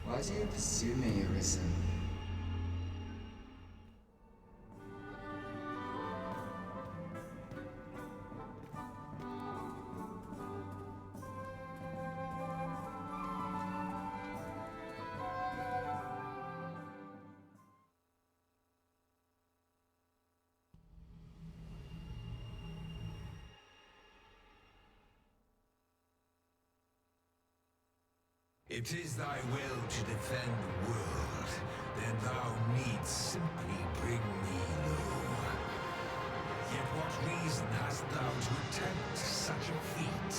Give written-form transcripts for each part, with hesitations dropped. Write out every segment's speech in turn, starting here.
Why do you pursue me, Arisen? It is thy will to defend the world, then thou needst simply bring me low. Yet what reason hast thou to attempt such a feat?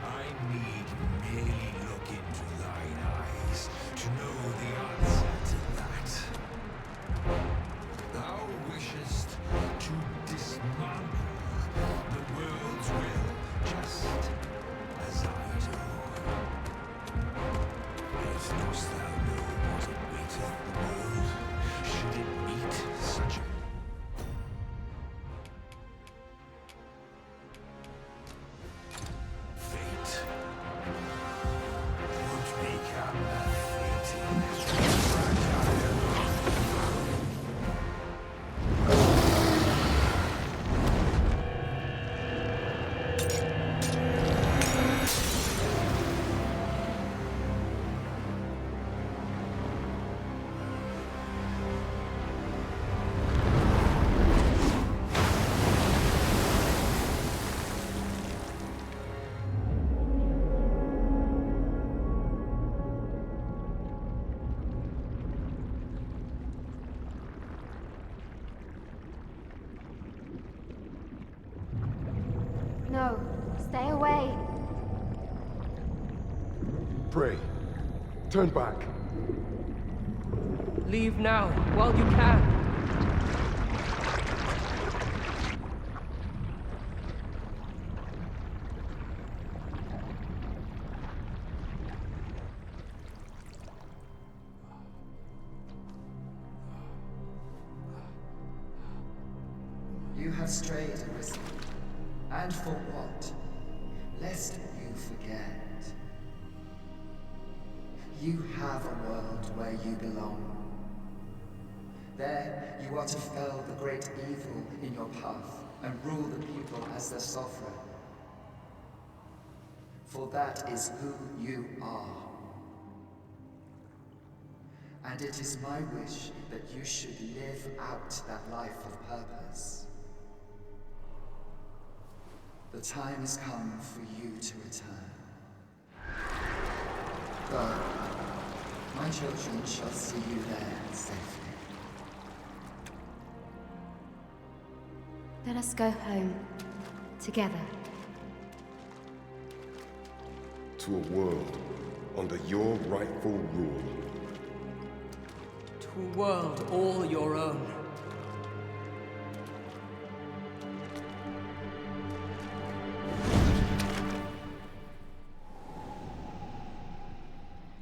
I need merely look into thine eyes to know the answer to that. Thou wishest to dismantle the world's will, just as I do. Yet dost thou know what awaiteth the world, should it meet such a fate? Would become a fleeting, fragile. No, stay away. Pray. Turn back. Leave now, while you can. You have strayed, Arisen. And for what? Lest you forget. You have a world where you belong. There, you are to fell the great evil in your path and rule the people as their sovereign. For that is who you are. And it is my wish that you should live out that life of purpose. The time has come for you to return. Go. My children shall see you there safely. Let us go home. Together. To a world under your rightful rule. To a world all your own.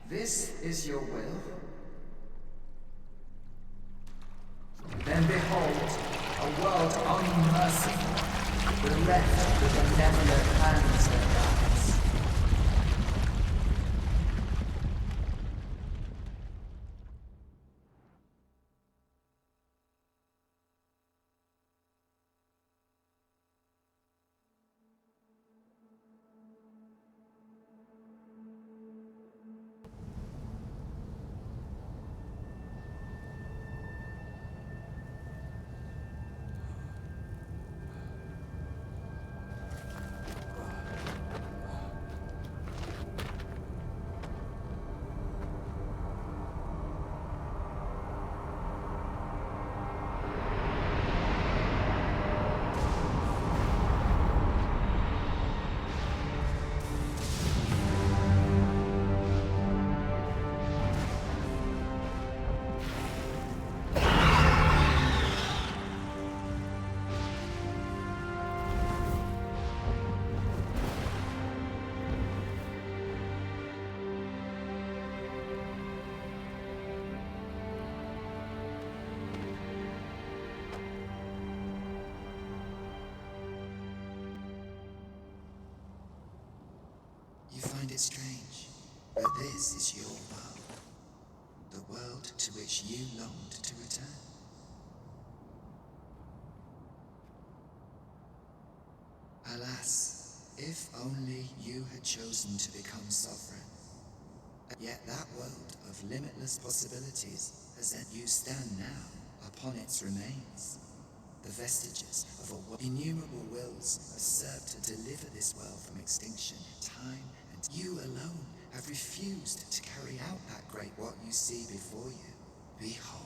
This is your will? Then behold, a world unmerciful, bereft with benevolent hands and guides. find it strange, but this is your world. The world to which you longed to return. Alas, if only you had chosen to become sovereign. Yet that world of limitless possibilities has let you stand now upon its remains. The vestiges of a world. Innumerable wills have served to deliver this world from extinction, time, and you alone have refused to carry out that great what you see before you. Behold.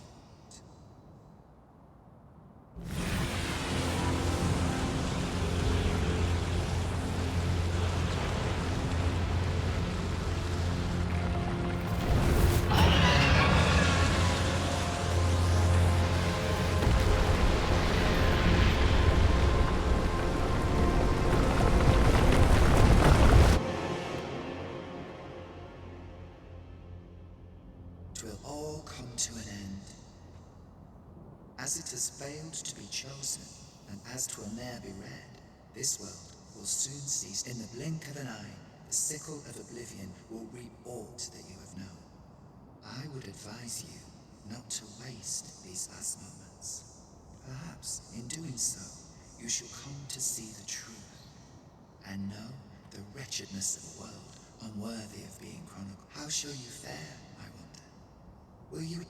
Will all come to an end. As it has failed to be chosen, and as 'twill ne'er be read, this world will soon cease. In the blink of an eye, the sickle of oblivion will reap aught that you have known. I would advise you not to waste these last moments. Perhaps, in doing so, you shall come to see the truth, and know the wretchedness of a world unworthy of being chronicled. How shall you fare, I wonder? Will you...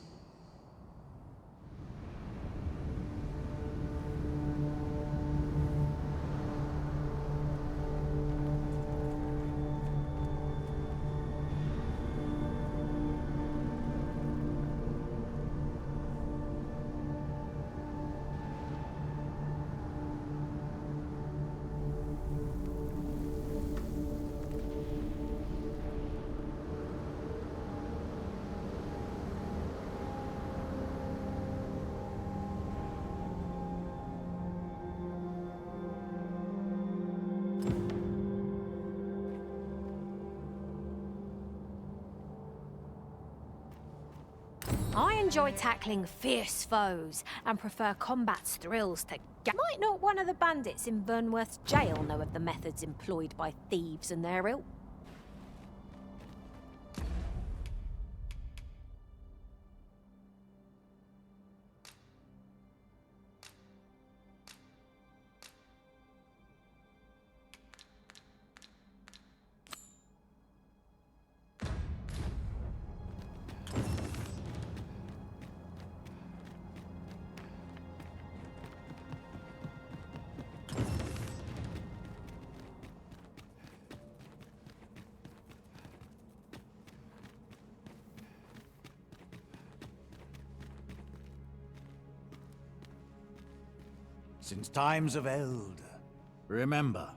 I enjoy tackling fierce foes and prefer combat's thrills to Might not one of the bandits in Vernworth's jail know of the methods employed by thieves and their ilk? Since times of eld, remember,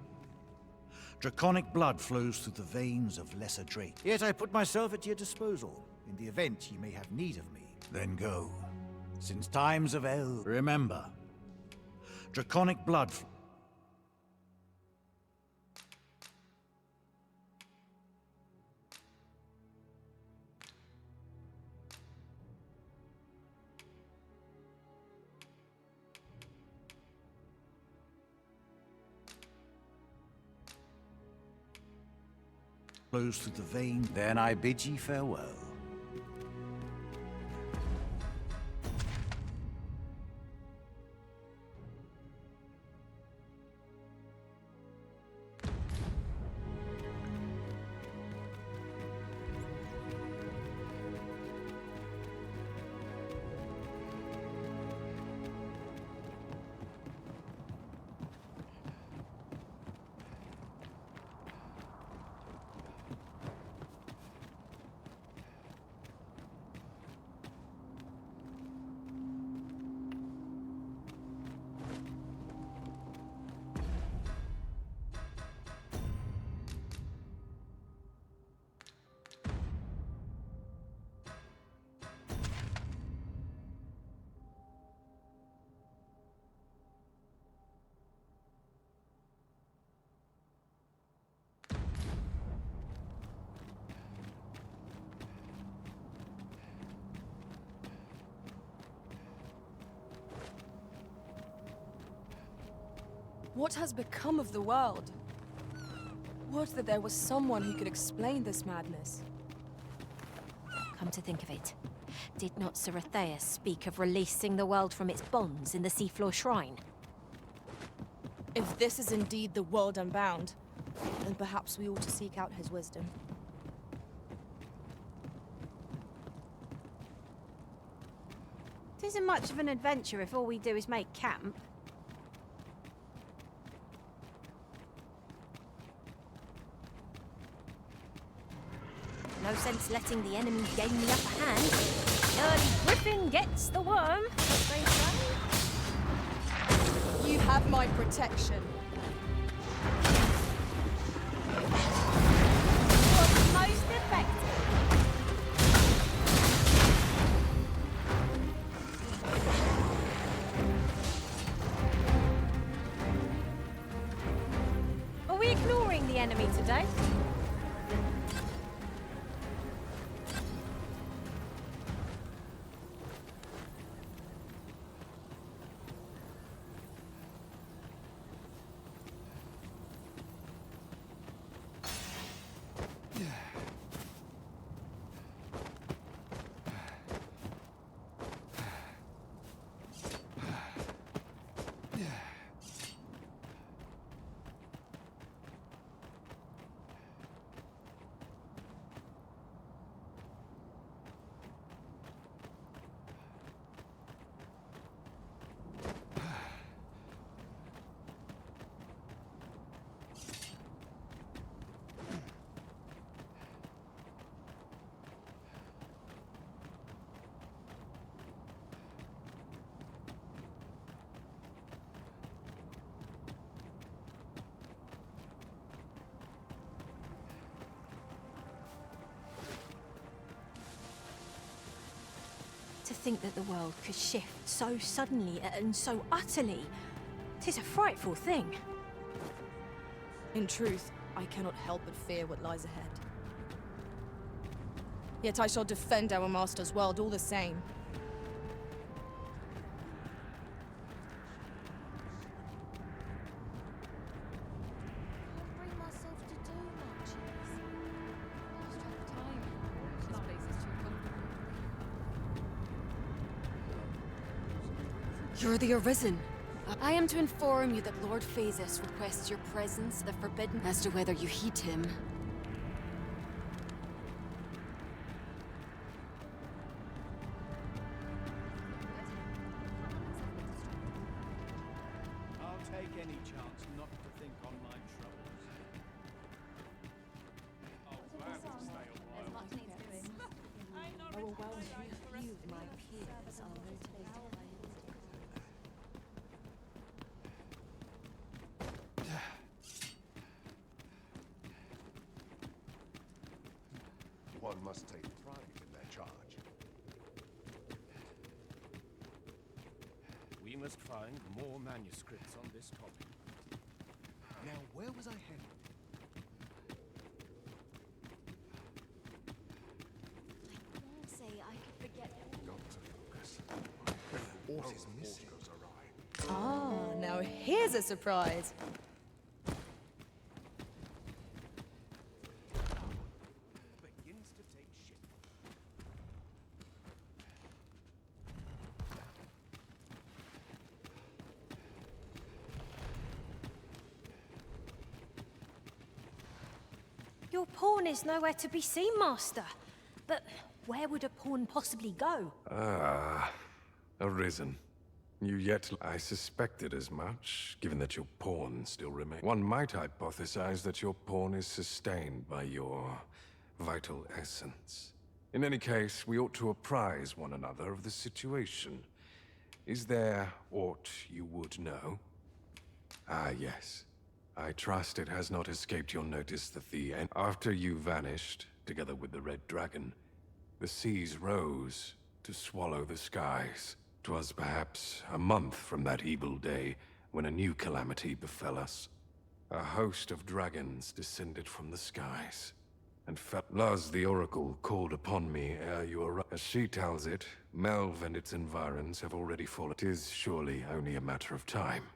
draconic blood flows through the veins of lesser drake. Yet I put myself at your disposal, in the event ye may have need of me. Then go. Since times of eld, remember, draconic blood flows through the vein. Then I bid ye farewell. What has become of the world? Would that there was someone who could explain this madness. Come to think of it, did not Ceratheus speak of releasing the world from its bonds in the seafloor shrine? If this is indeed the world unbound, then perhaps we ought to seek out his wisdom. It isn't much of an adventure if all we do is make camp. No sense letting the enemy gain the upper hand. The early griffin gets the worm, as they say. You have my protection. Was most effective. Are we ignoring the enemy today? To think that the world could shift so suddenly and so utterly. 'Tis a frightful thing. In truth, I cannot help but fear what lies ahead. Yet I shall defend our master's world all the same. You're the Arisen. I am to inform you that Lord Phasis requests your presence at the Forbidden as to whether you heed him. I'll take any chance not to think on my troubles. One must take pride in their charge. We must find more manuscripts on this topic. Now, where was I headed? Got to focus. What is missing? Goes awry. Ah, now here's a surprise. Begins to take shape. Your pawn is nowhere to be seen, Master. But where would a pawn possibly go? Arisen. You yet... I suspected as much, given that your pawn still remains. One might hypothesize that your pawn is sustained by your vital essence. In any case, we ought to apprise one another of the situation. Is there aught you would know? Ah, yes. I trust it has not escaped your notice that after you vanished, together with the Red Dragon, the seas rose to swallow the skies. 'Twas perhaps a month from that evil day when a new calamity befell us. A host of dragons descended from the skies, and Luz the Oracle called upon me ere you arrived. As she tells it, Melve and its environs have already fallen. 'Tis surely only a matter of time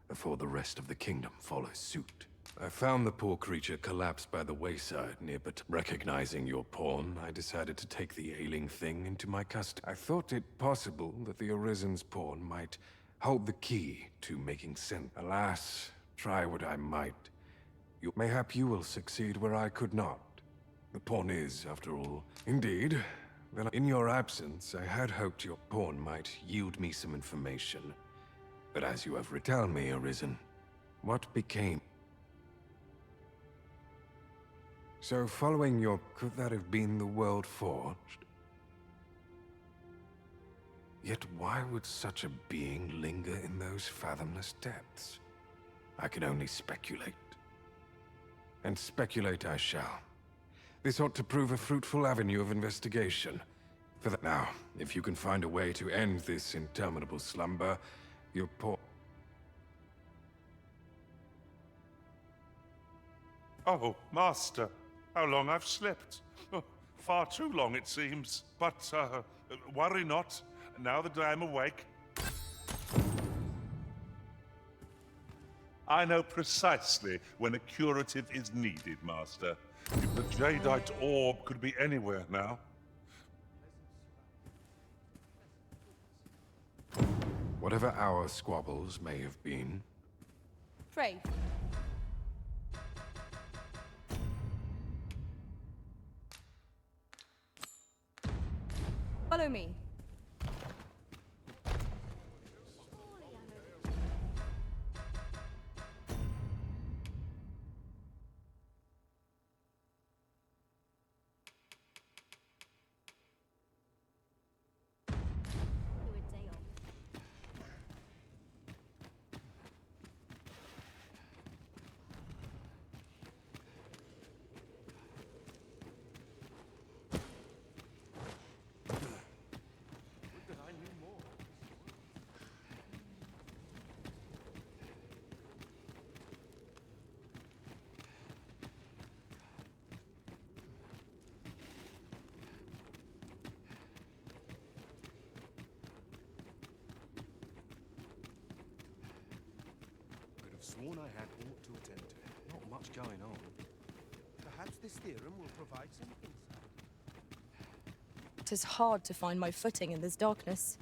before the rest of the kingdom follows suit. I found the poor creature collapsed by the wayside near, but recognizing your pawn, I decided to take the ailing thing into my custody. I thought it possible that the Arisen's pawn might hold the key to making sense. Alas, try what I might. Mayhap you will succeed where I could not. The pawn is, after all. Indeed. Then in your absence, I had hoped your pawn might yield me some information. But as you have tell me, Arisen, what became? So following your... could that have been the world forged? Yet why would such a being linger in those fathomless depths? I can only speculate. And speculate I shall. This ought to prove a fruitful avenue of investigation. For that now, if you can find a way to end this interminable slumber, your poor... Oh, Master, how long I've slept. Oh, far too long, it seems. But, worry not. Now that I am awake, I know precisely when a curative is needed, Master. If the Jadeite orb could be anywhere now. Whatever our squabbles may have been... Pray. Follow me. Sworn I had ought to attend to it. Not much going on. Perhaps this theorem will provide some insight. 'Tis hard to find my footing in this darkness.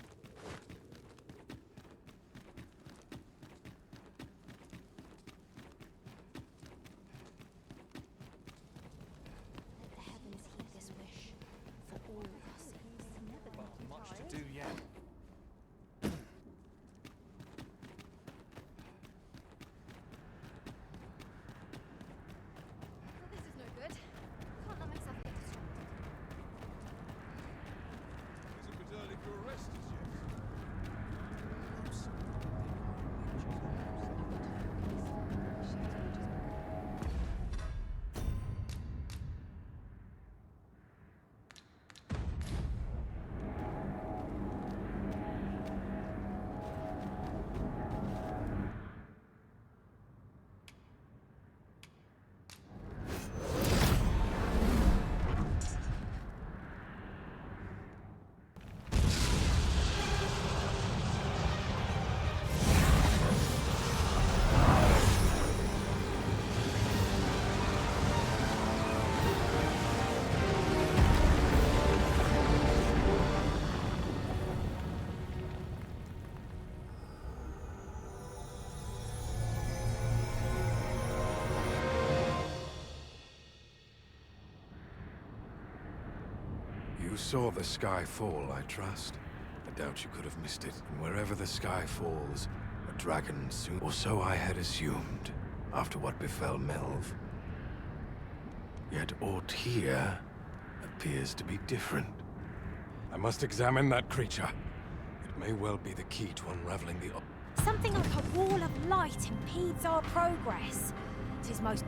Let the heavens heed this wish for all our sakes. Much to do yet. You saw the sky fall, I trust. I doubt you could have missed it. And wherever the sky falls, a dragon soon... Or so I had assumed, after what befell Melv. Yet aught here appears to be different. I must examine that creature. It may well be the key to unraveling the... Something like a wall of light impedes our progress. 'Tis most...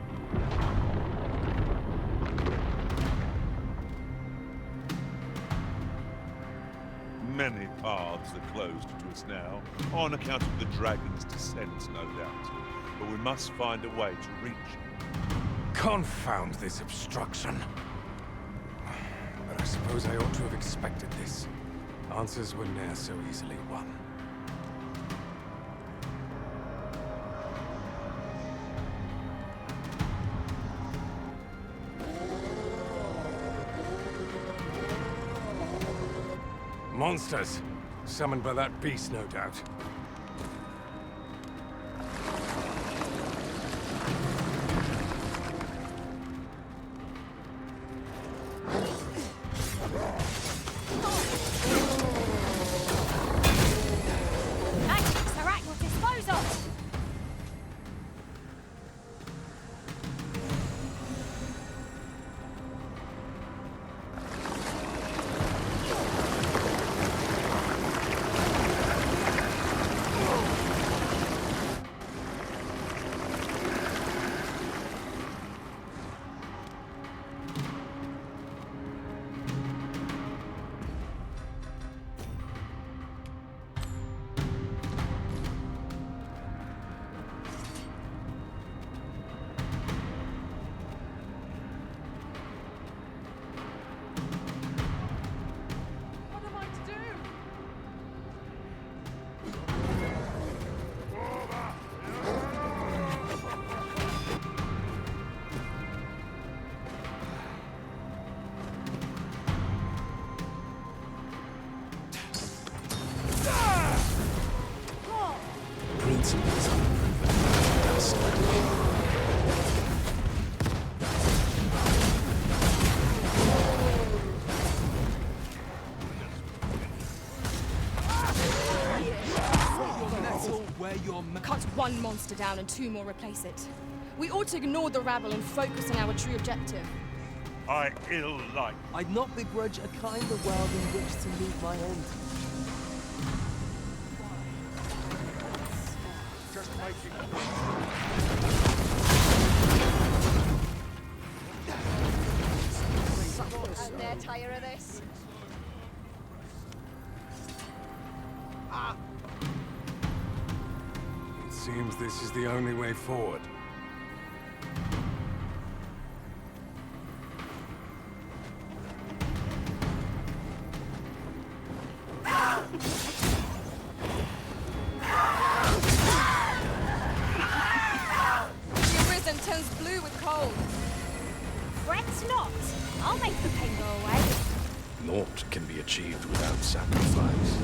Many paths are closed to us now, on account of the dragon's descent, no doubt. But we must find a way to reach it. Confound this obstruction. But I suppose I ought to have expected this. Answers were ne'er so easily won. Monsters. Summoned by that beast, no doubt. Cut one monster down and 2 more replace it. We ought to ignore the rabble and focus on our true objective. I ill like. I'd not begrudge a kinder world in which to meet my end. Just making. And they're tired of this. It seems this is the only way forward. The arisen turns blue with cold. Fret not. I'll make the pain go away. Naught can be achieved without sacrifice.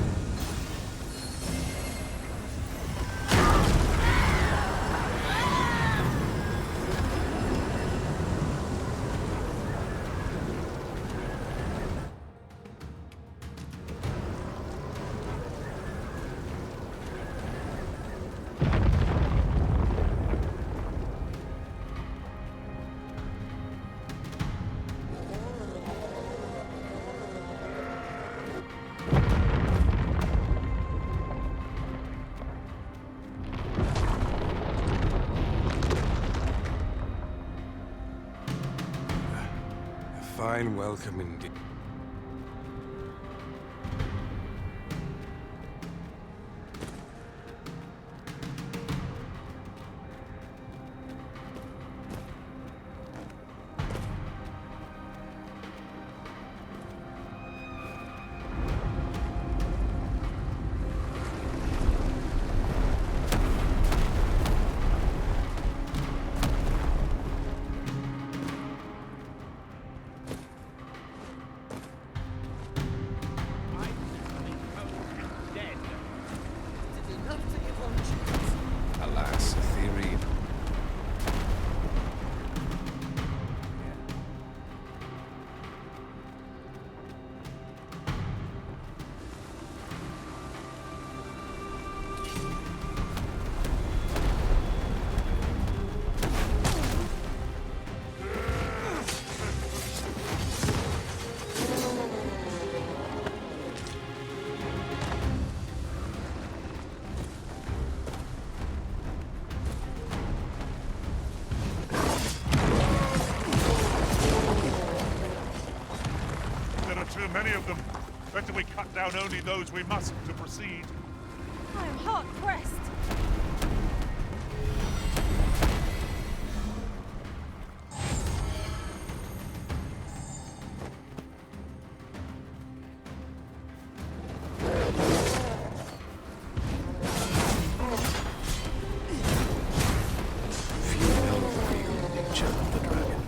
Fine welcome indeed. Alas, theory. Too many of them. Better we cut down only those we must to proceed. I am hard pressed. Few know the real nature of the dragon.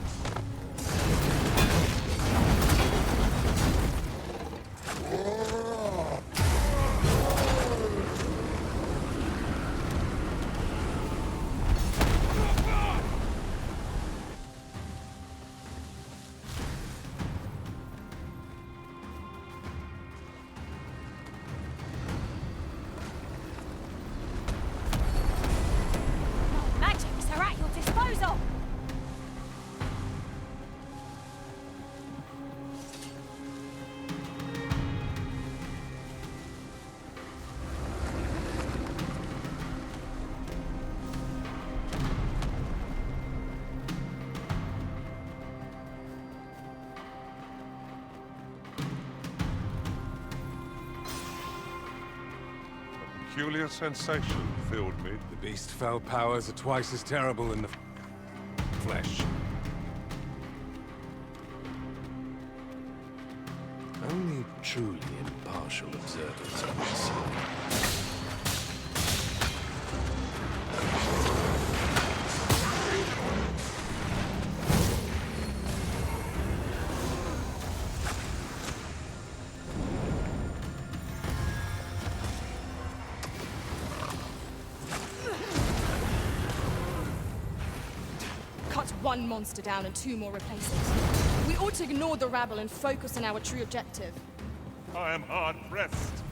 peculiar sensation filled me. The beast's fell powers are twice as terrible in the flesh. Only truly impartial observers can see. One monster down and 2 more replacements. We ought to ignore the rabble and focus on our true objective. I am hard-pressed.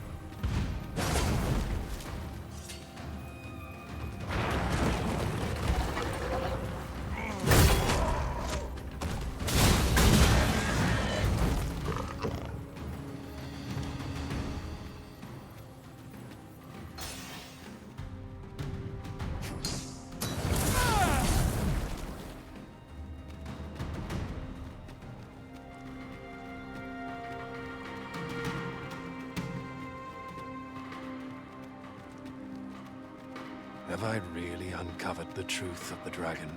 Have I really uncovered the truth of the dragon?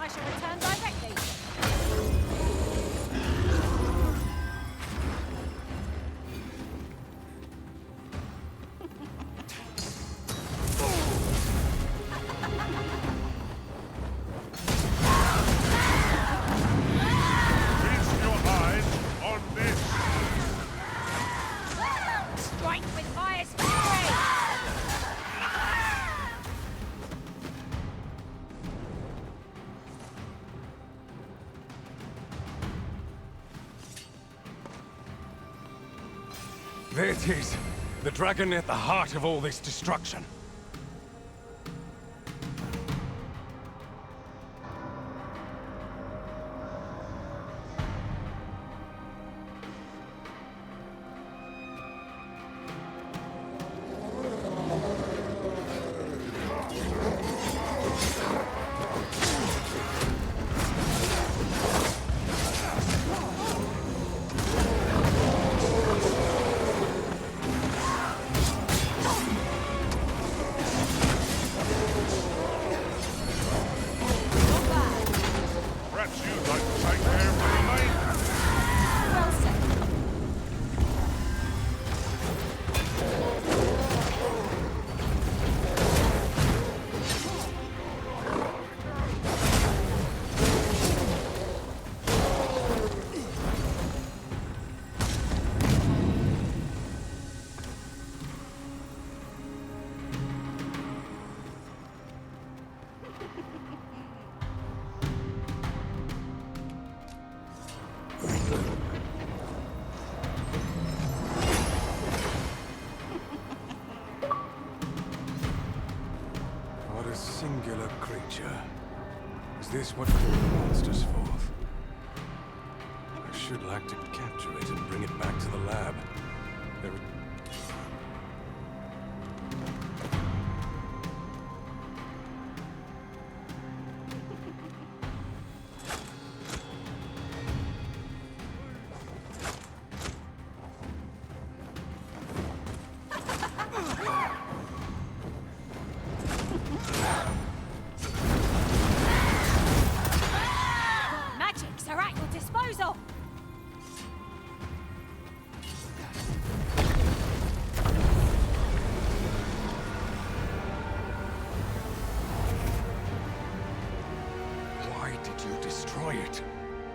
I shall return directly. There it is. The dragon at the heart of all this destruction. Singular creature. Is this what called the monsters forth? I should like to capture it and bring it back to the lab. There would...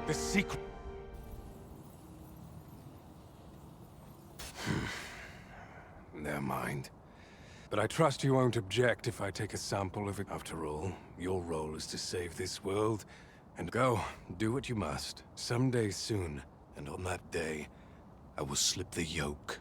The secret... Never mind. But I trust you won't object if I take a sample of it. After all, your role is to save this world. And go, do what you must. Someday soon, and on that day, I will slip the yoke.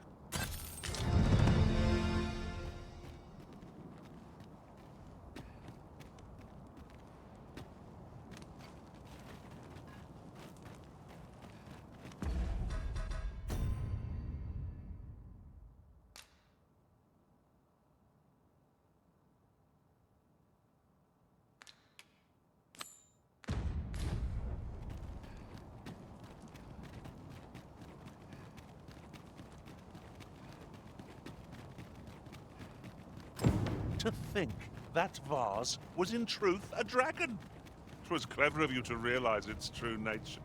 To think that vase was in truth a dragon. 'Twas clever of you to realize its true nature.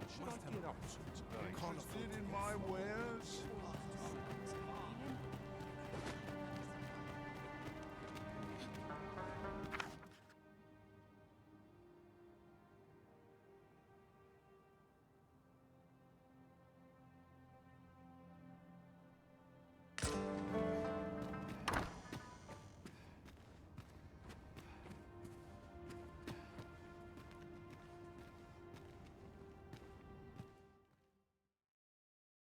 Should I get up to today? Interested in my wares?